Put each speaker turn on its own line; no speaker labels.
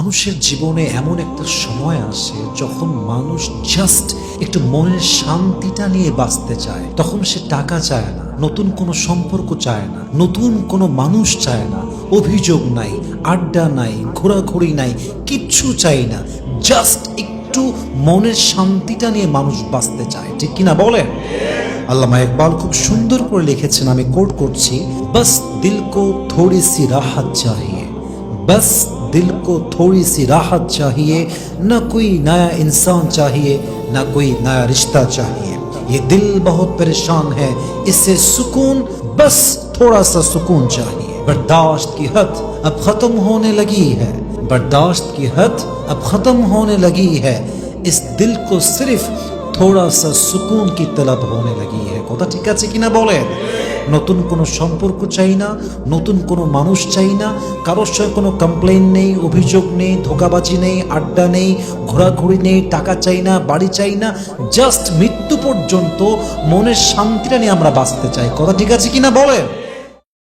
মানুষের জীবনে এমন একটা সময় আসে যখন মানুষ জাস্ট একটু মনের শান্তিটা নিয়ে বাঁচতে চায়। তখন সে টাকা চায় না, নতুন কোনো সম্পর্ক চায় না, নতুন কোনো মানুষ চায় না, অভিযোগ নাই, আড্ডা নাই, ঘোরাঘুরি নাই, কিচ্ছু চাই না। জাস্ট একটু মনের শান্তিটা নিয়ে মানুষ বাঁচতে চায়, ঠিক কিনা বলেন? আল্লামা ইকবাল খুব সুন্দর করে লিখেছেন, আমি কোট করছি, বস দিল কো থোড়ি সি রাহত চাহিয়ে, बस दिल को थोड़ी सी राहत चाहिए, न कोई नया इंसान चाहिए, न कोई नया रिश्ता चाहिए। ये दिल बहुत परेशान है, इससे सुकून, बस थोड़ा सा सुकून चाहिए। बर्दाश्त की हद अब खत्म होने लगी है, बर्दाश्त की हद अब खत्म होने लगी है, इस दिल को सिर्फ थोड़ा सा सुकून की तलब होने लगी है। কথা ঠিক আছে কিনা বলেন? নতুন কোনো সম্পর্ক চাই না, নতুন কোনো মানুষ চাই না, কারোর সঙ্গে কোনো কমপ্লেইন নেই, অভিযোগ নেই, ধোঁকাবাজি নেই, আড্ডা নেই, ঘোরাঘুরি নেই, টাকা চাই না, বাড়ি চাই না, জাস্ট মৃত্যু পর্যন্ত মনের শান্তিটা নিয়ে আমরা বাঁচতে চাই। কথা ঠিক আছে কিনা বলেন?